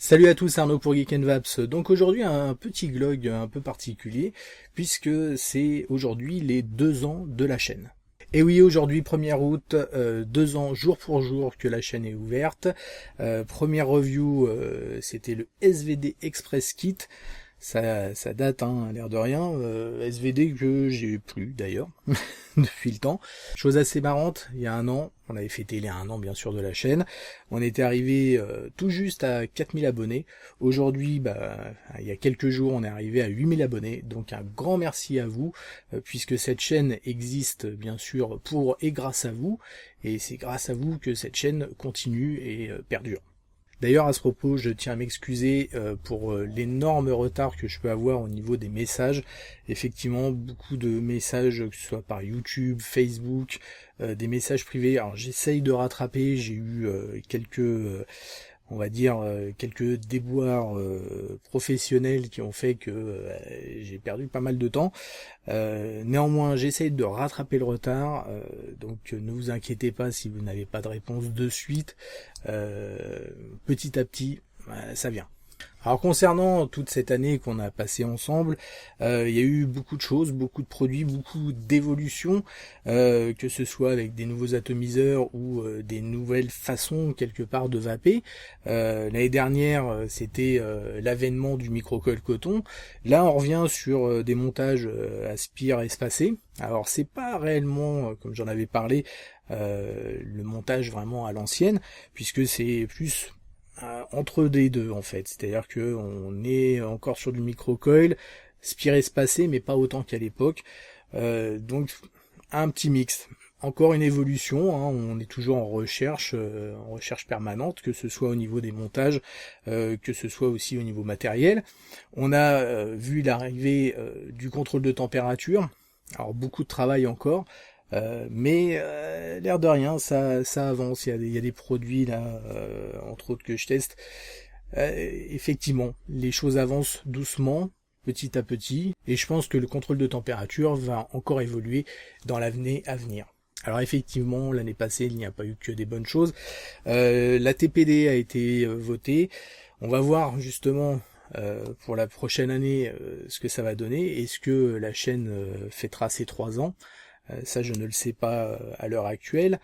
Salut à tous, Arnaud pour Geek and Vaps. Donc aujourd'hui un petit vlog un peu particulier puisque c'est aujourd'hui les 2 ans de la chaîne. Et oui, aujourd'hui 1er août, 2 ans jour pour jour que la chaîne est ouverte. Première review, c'était le SVD Express Kit. Ça date, hein, l'air de rien. SVD que j'ai plus d'ailleurs depuis le temps. Chose assez marrante, il y a 1 an, on avait fêté les 1 an bien sûr de la chaîne. On était arrivé tout juste à 4000 abonnés. Aujourd'hui, il y a quelques jours, on est arrivé à 8000 abonnés. Donc un grand merci à vous, puisque cette chaîne existe bien sûr pour et grâce à vous. Et c'est grâce à vous que cette chaîne continue et perdure. D'ailleurs, à ce propos, je tiens à m'excuser pour l'énorme retard que je peux avoir au niveau des messages. Effectivement, beaucoup de messages, que ce soit par YouTube, Facebook, des messages privés. Alors, j'essaye de rattraper, j'ai eu on va dire, quelques déboires professionnels qui ont fait que j'ai perdu pas mal de temps. Néanmoins, j'essaye de rattraper le retard, donc ne vous inquiétez pas si vous n'avez pas de réponse de suite. Petit à petit, ça vient. Alors concernant toute cette année qu'on a passée ensemble, il y a eu beaucoup de choses, beaucoup de produits, beaucoup d'évolutions, que ce soit avec des nouveaux atomiseurs ou des nouvelles façons quelque part de vaper. L'année dernière, c'était l'avènement du microcoil coton. Là, on revient sur des montages aspire espacés. Alors c'est pas réellement, comme j'en avais parlé, le montage vraiment à l'ancienne, puisque c'est plus entre des deux en fait, c'est-à-dire que on est encore sur du microcoil, spire espacé mais pas autant qu'à l'époque, donc un petit mix, encore une évolution, hein, on est toujours en recherche permanente, que ce soit au niveau des montages, que ce soit aussi au niveau matériel. On a vu l'arrivée du contrôle de température, alors beaucoup de travail encore, mais l'air de rien, ça avance. Il y a des produits là, entre autres que je teste. Effectivement, les choses avancent doucement, petit à petit, et je pense que le contrôle de température va encore évoluer dans l'avenir à venir. Alors effectivement, l'année passée, il n'y a pas eu que des bonnes choses. La TPD a été votée. On va voir justement pour la prochaine année ce que ça va donner. Est-ce que la chaîne fêtera ses 3 ans? Ça, je ne le sais pas à l'heure actuelle,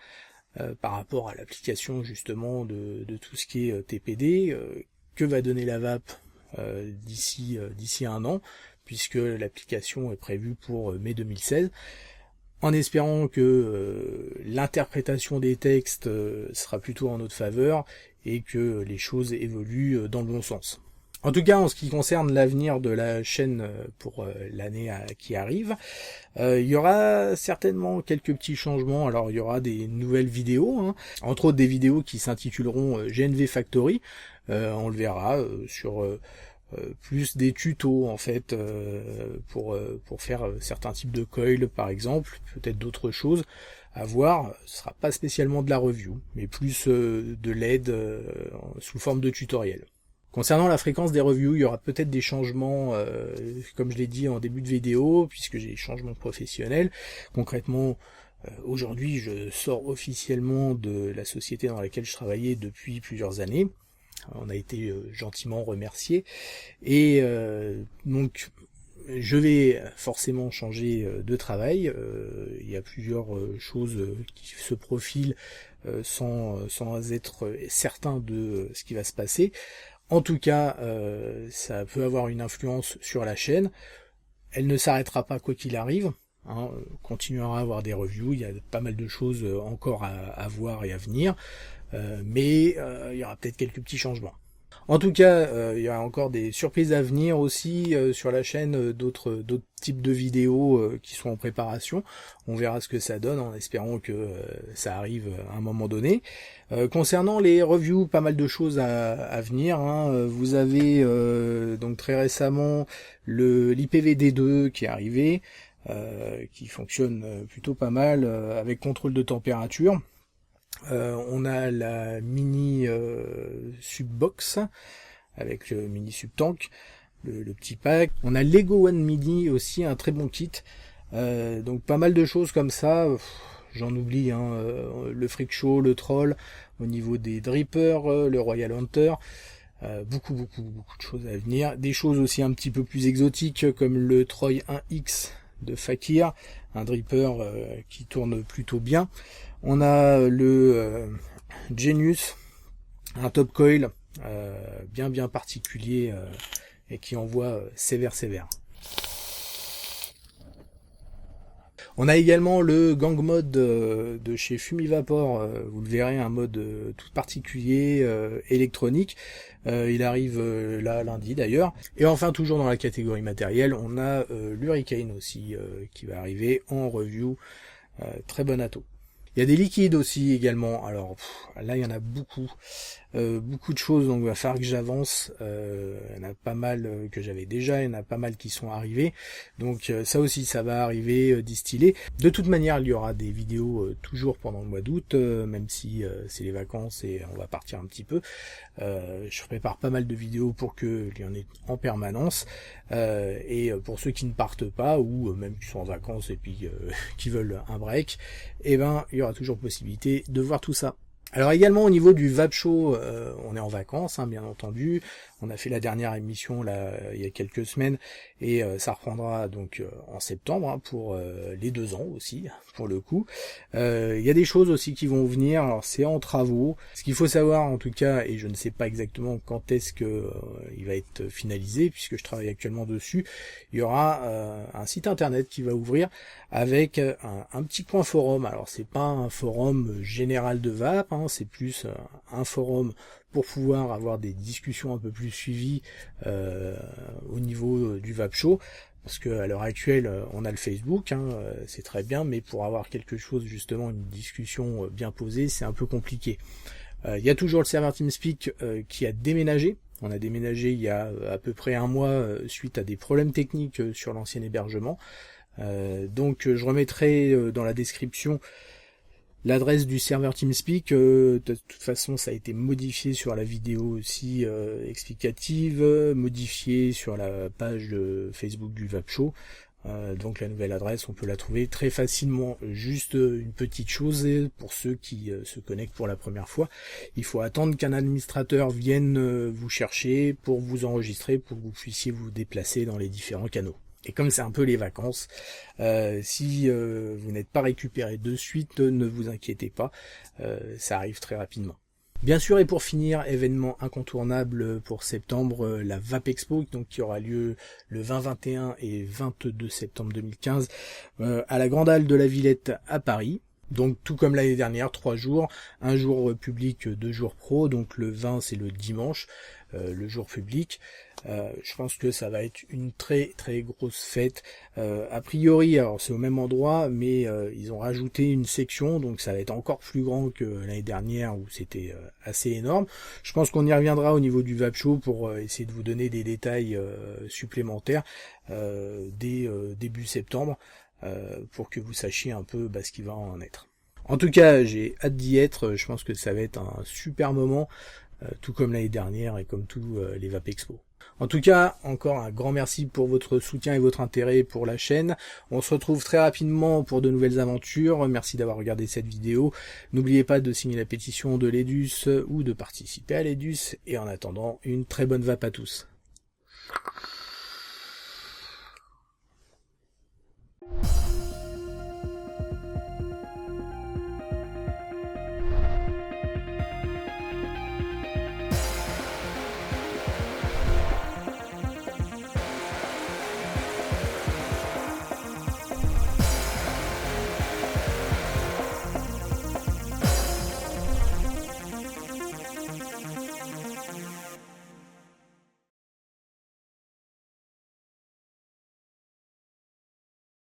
par rapport à l'application justement de tout ce qui est TPD. Que va donner la vape d'ici 1 an, puisque l'application est prévue pour mai 2016, en espérant que l'interprétation des textes sera plutôt en notre faveur et que les choses évoluent dans le bon sens. En tout cas, en ce qui concerne l'avenir de la chaîne pour l'année qui arrive, il y aura certainement quelques petits changements. Alors, il y aura des nouvelles vidéos, hein, entre autres des vidéos qui s'intituleront GNV Factory. On le verra sur plus des tutos en fait pour faire certains types de coils par exemple, peut-être d'autres choses à voir. Ce sera pas spécialement de la review, mais plus de l'aide sous forme de tutoriel. Concernant la fréquence des reviews, il y aura peut-être des changements, comme je l'ai dit en début de vidéo, puisque j'ai des changements professionnels. Concrètement, aujourd'hui, je sors officiellement de la société dans laquelle je travaillais depuis plusieurs années. On a été gentiment remerciés. Et donc, je vais forcément changer de travail. Il y a plusieurs choses qui se profilent sans être certain de ce qui va se passer. En tout cas, ça peut avoir une influence sur la chaîne. Elle ne s'arrêtera pas quoi qu'il arrive. Hein, continuera à avoir des reviews. Il y a pas mal de choses encore à voir et à venir. Mais il y aura peut-être quelques petits changements. En tout cas, il y aura encore des surprises à venir aussi sur la chaîne, d'autres types de vidéos qui sont en préparation. On verra ce que ça donne en espérant que ça arrive à un moment donné. Concernant les reviews, pas mal de choses à venir, hein. Vous avez donc très récemment l'IPVD2 qui est arrivé, qui fonctionne plutôt pas mal avec contrôle de température. On a la mini subbox avec le mini subtank, le petit pack. On a Lego One Mini aussi, un très bon kit. Donc pas mal de choses comme ça. J'en oublie, hein, le Freak Show, le Troll, au niveau des drippers, le Royal Hunter. Beaucoup de choses à venir. Des choses aussi un petit peu plus exotiques comme le Troy 1X de Fakir, un dripper qui tourne plutôt bien. On a le Genius, un top coil bien particulier et qui envoie sévère. On a également le Gang Mode de chez Fumivapor, vous le verrez, un mode tout particulier électronique. Il arrive là lundi d'ailleurs. Et enfin, toujours dans la catégorie matériel, on a l'Hurricane aussi qui va arriver en review. Très bon ato. Il y a des liquides aussi également. Alors là, il y en a beaucoup de choses, donc il va falloir que j'avance. Il y en a pas mal que j'avais déjà, il y en a pas mal qui sont arrivés. Donc ça aussi, ça va arriver distillé. De toute manière, il y aura des vidéos toujours pendant le mois d'août, même si c'est les vacances et on va partir un petit peu. Je prépare pas mal de vidéos pour qu'il y en ait en permanence. Et pour ceux qui ne partent pas, ou même qui sont en vacances et puis qui veulent un break, eh ben il y aura toujours possibilité de voir tout ça. Alors également au niveau du Vape Show, on est en vacances, hein, bien entendu. On a fait la dernière émission là il y a quelques semaines et ça reprendra donc en septembre hein, pour les 2 ans aussi, pour le coup. Il y a des choses aussi qui vont venir, alors c'est en travaux. Ce qu'il faut savoir en tout cas, et je ne sais pas exactement quand est-ce que il va être finalisé, puisque je travaille actuellement dessus, il y aura un site internet qui va ouvrir avec un petit coin forum. Alors c'est pas un forum général de vape, hein, c'est plus un forum pour pouvoir avoir des discussions un peu plus suivies au niveau du Vape Show, parce que à l'heure actuelle on a le Facebook, hein, c'est très bien, mais pour avoir quelque chose justement, une discussion bien posée, c'est un peu compliqué. Il y a toujours le serveur TeamSpeak qui a déménagé. On a déménagé il y a à peu près 1 mois suite à des problèmes techniques sur l'ancien hébergement. Donc je remettrai dans la description l'adresse du serveur TeamSpeak. De toute façon ça a été modifié sur la vidéo aussi explicative, modifié sur la page de Facebook du Vape Show. Donc la nouvelle adresse, on peut la trouver très facilement. Juste une petite chose pour ceux qui se connectent pour la première fois, il faut attendre qu'un administrateur vienne vous chercher pour vous enregistrer, pour que vous puissiez vous déplacer dans les différents canaux. Et comme c'est un peu les vacances, si vous n'êtes pas récupéré de suite, ne vous inquiétez pas, ça arrive très rapidement. Bien sûr, et pour finir, événement incontournable pour septembre, la Vape Expo, donc qui aura lieu le 20, 21 et 22 septembre 2015 à la Grande Halle de la Villette à Paris. Donc tout comme l'année dernière, 3 jours, un jour public, 2 jours pro, donc le 20 c'est le dimanche, le jour public. Je pense que ça va être une très grosse fête. A priori, alors c'est au même endroit, mais ils ont rajouté une section, donc ça va être encore plus grand que l'année dernière où c'était assez énorme. Je pense qu'on y reviendra au niveau du Vape Show pour essayer de vous donner des détails supplémentaires dès début septembre. Pour que vous sachiez un peu ce qui va en être. En tout cas, j'ai hâte d'y être, je pense que ça va être un super moment, tout comme l'année dernière et comme tous les Vape Expo. En tout cas, encore un grand merci pour votre soutien et votre intérêt pour la chaîne. On se retrouve très rapidement pour de nouvelles aventures. Merci d'avoir regardé cette vidéo. N'oubliez pas de signer la pétition de l'EDUS ou de participer à l'EDUS. Et en attendant, une très bonne vape à tous.